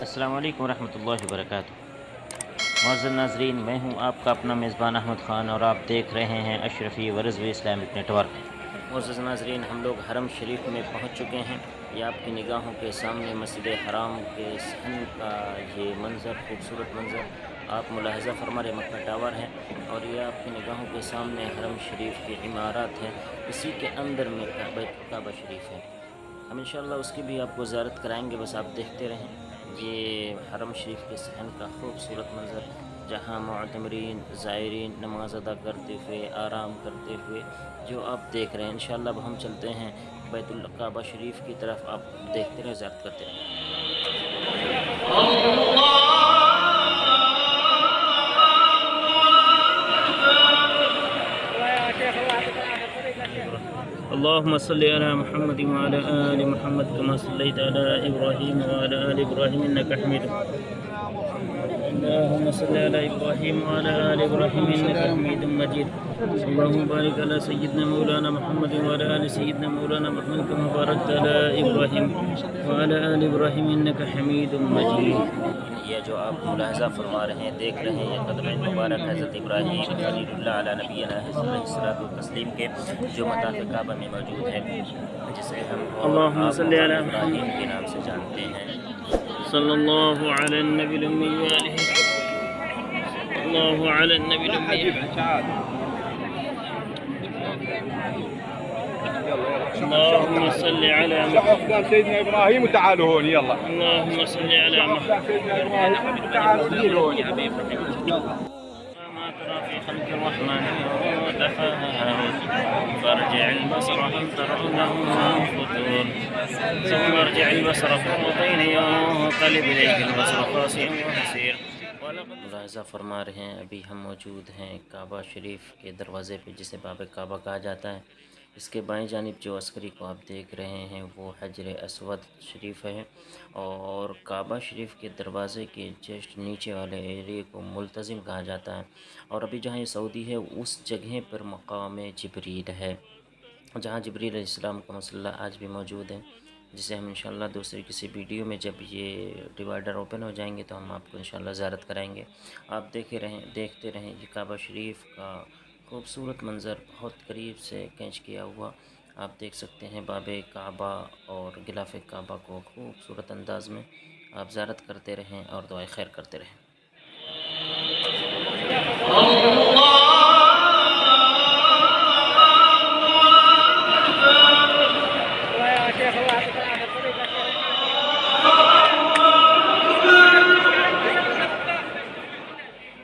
السلام علیکم ورحمۃ اللہ وبرکاتہ۔ معزز ناظرین، میں ہوں آپ کا اپنا میزبان احمد خان اور آپ دیکھ رہے ہیں اشرفی ورزوی اسلامک نیٹ ورک۔ معزز ناظرین، ہم لوگ حرم شریف میں پہنچ چکے ہیں۔ یہ آپ کی نگاہوں کے سامنے مسجد حرام کے صحن کا یہ منظر، خوبصورت منظر آپ ملاحظہ فرما رہے مکہ ٹاور ہے، اور یہ آپ کی نگاہوں کے سامنے حرم شریف کی عمارات ہے، اسی کے اندر میں کعبہ شریف ہے۔ ہم انشاءاللہ اس کی بھی آپ کو زیارت کرائیں گے، بس آپ دیکھتے رہیں۔ یہ حرم شریف کے صحن کا خوبصورت منظر، جہاں معتمرین زائرین نماز ادا کرتے ہوئے، آرام کرتے ہوئے جو آپ دیکھ رہے ہیں۔ انشاءاللہ اب ہم چلتے ہیں بیت الکعبہ شریف کی طرف، آپ دیکھتے رہیں، زیارت کرتے رہیں۔ اللهم صل على محمد وعلى آل محمد كما صليت على إبراهيم وعلى آل إبراهيم إنك حميد مجيد. اللهم صل على إبراهيم وعلى آل إبراهيم إنك حميد مجيد. اللهم بارك على سيدنا مولانا محمد وعلى آل سيدنا مولانا محمد كما باركت على إبراهيم وعلى آل إبراهيم إنك حميد مجيد. یہ جو آپ ملاحظہ فرما رہے ہیں، دیکھ رہے ہیں، یہ قدم مبارک حضرت ابراہیم خلیل اللہ علیہ نبینا علیہ الصلوۃ والتسلیم کے جو مطاف کعبہ میں موجود ہے، جسے ہم اللہم صلی علی ابراہیم کے نام سے جانتے ہیں۔ صلی اللہ علی النبی الامی وآلہ، اللہ علی النبی الامی۔ اللهم صل على محمد سيدنا ابراهيم وتعالوا هون يلا. اللهم صل على محمد ما ترى في خلق الرحمن تفاوت فارجع البصر هل ترى له فتور ثم ارجع البصر كرتين ينقلب اليك البصر خاسئا وحسير۔ ملاحظہ فرما رہے ہیں، ابھی ہم موجود ہیں کعبہ شریف کے دروازے پہ، جسے باب کعبہ کہا جاتا ہے۔ اس کے بائیں جانب جو عسکری کو آپ دیکھ رہے ہیں وہ حجر اسود شریف ہے، اور کعبہ شریف کے دروازے کے جسٹ نیچے والے ایریے کو ملتزم کہا جاتا ہے، اور ابھی جہاں یہ سعودی ہے اس جگہ پر مقام جبریل ہے، جہاں جبریل علیہ السلام کا مسلح آج بھی موجود ہے، جسے ہم انشاءاللہ دوسری کسی ویڈیو میں جب یہ ڈیوائیڈر اوپن ہو جائیں گے تو ہم آپ کو انشاءاللہ زیارت کرائیں گے۔ آپ دیکھتے رہیں یہ کعبہ شریف کا خوبصورت منظر بہت قریب سے کینچ کیا ہوا آپ دیکھ سکتے ہیں۔ باب کعبہ اور غلاف کعبہ کو خوبصورت انداز میں آپ زیارت کرتے رہیں اور دعائے خیر کرتے رہیں۔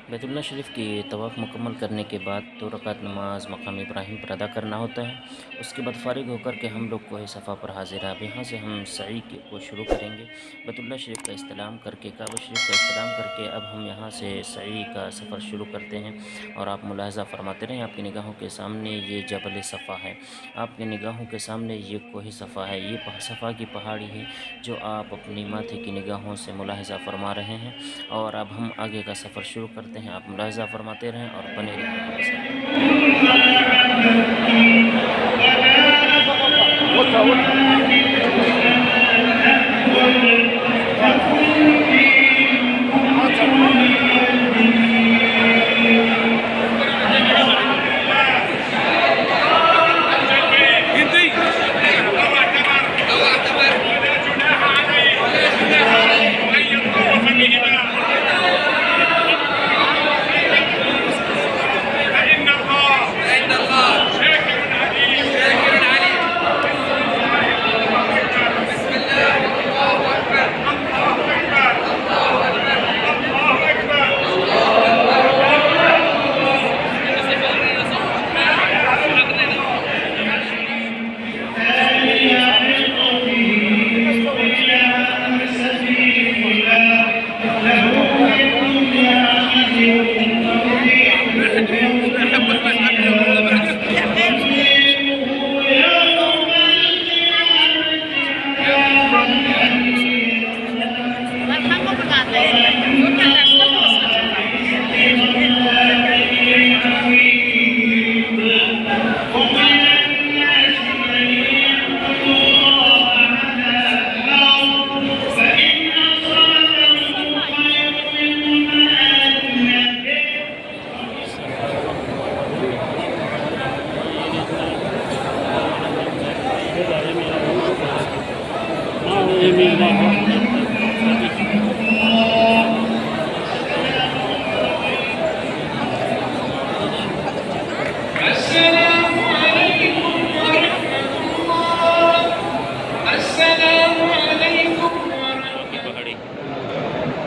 بیت اللہ شریف کی طواف مکمل کرنے کے بعد 2 رکعت نماز مقام ابراہیم پر ادا کرنا ہوتا ہے۔ اس کے بعد فارغ ہو کر کے ہم لوگ کوہ صفا پر حاضر ہیں۔ اب یہاں سے ہم سعی کو شروع کریں گے، بیت اللہ شریف کا استلام کر کے، کعبہ شریف کا استلام کر کے اب ہم یہاں سے سعی کا سفر شروع کرتے ہیں، اور آپ ملاحظہ فرماتے رہیں۔ آپ کی نگاہوں کے سامنے یہ جبل صفا ہے، آپ کی نگاہوں کے سامنے یہ کوہ صفا ہے، یہ صفا کی پہاڑی ہے جو آپ اپنی ماتھے کی نگاہوں سے ملاحظہ فرما رہے ہیں، اور اب ہم آگے کا سفر شروع کرتے ہیں۔ آپ ملاحظہ فرماتے رہیں اور بنے رہیں ہمارے ساتھ۔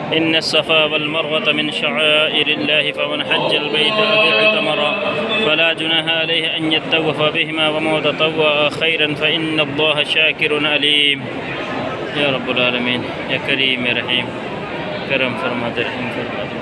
إن الصفا والمروة من شعائر الله فمن حج البيت أو اعتمر فلا جناح عليه أن يطوف بهما ومن تطوع خيرا فإن الله شاكر عليم. یا رب العالمین، یا کریم یا رحیم، کرم فرما دے، رحم فرما دے.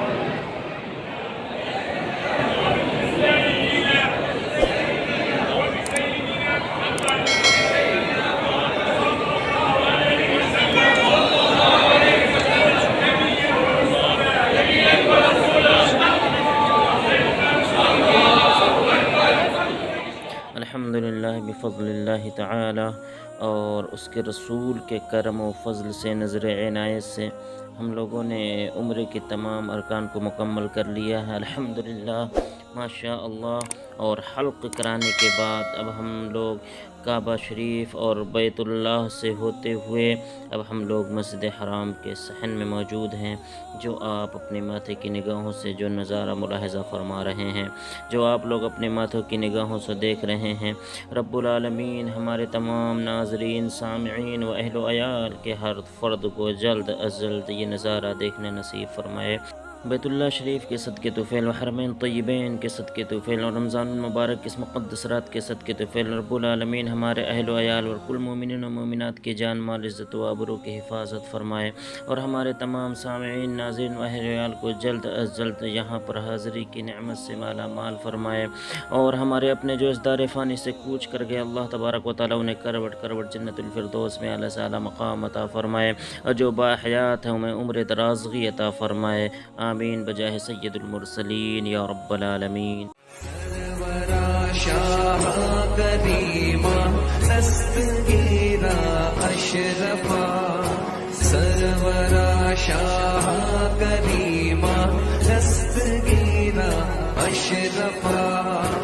الحمدللہ بفضل اللہ تعالی اور اس کے رسول کے کرم و فضل سے، نظر عنایت سے ہم لوگوں نے عمرے کے تمام ارکان کو مکمل کر لیا ہے الحمدللہ ماشاء اللہ. اور حلق کرانے کے بعد اب ہم لوگ کعبہ شریف اور بیت اللہ سے ہوتے ہوئے اب ہم لوگ مسجد حرام کے صحن میں موجود ہیں. جو آپ اپنے ماتھے کی نگاہوں سے جو نظارہ ملاحظہ فرما رہے ہیں، جو آپ لوگ اپنے ماتھوں کی نگاہوں سے دیکھ رہے ہیں، رب العالمین ہمارے تمام ناظرین، سامعین و اہل و عیال کے ہر فرد کو جلد از جلد یہ نظارہ دیکھنے نصیب فرمائے. بیت اللہ شریف کے صدقے طفیل و حرمین طیبین کے صدقے طفیل اور رمضان المبارک کے اس مقدس رات کے صدقے طفیل رب العالمین ہمارے اہل و عیال اور کل مومنین و مومنات کی جان مال عزت و آبرو کی حفاظت فرمائے، اور ہمارے تمام سامعین، ناظرین و اہل و عیال کو جلد از جلد یہاں پر حاضری کی نعمت سے مالا مال فرمائے. اور ہمارے اپنے جو اس دار فانی سے کوچ کر گئے، اللہ تبارک و تعالیٰ انہیں کروٹ کروٹ جنت الفردوس میں اعلیٰ سے اعلیٰ مقام عطا فرمائے، اور جو باحیات ہیں انہیں عمر درازگی عطا فرمائے. آمین بجاہ سید المرسلین یا رب العالمین. سرورا شاہ کریما دستگیرا اشرفا، سرورا شاہ کریما دستگیرا اشرفا.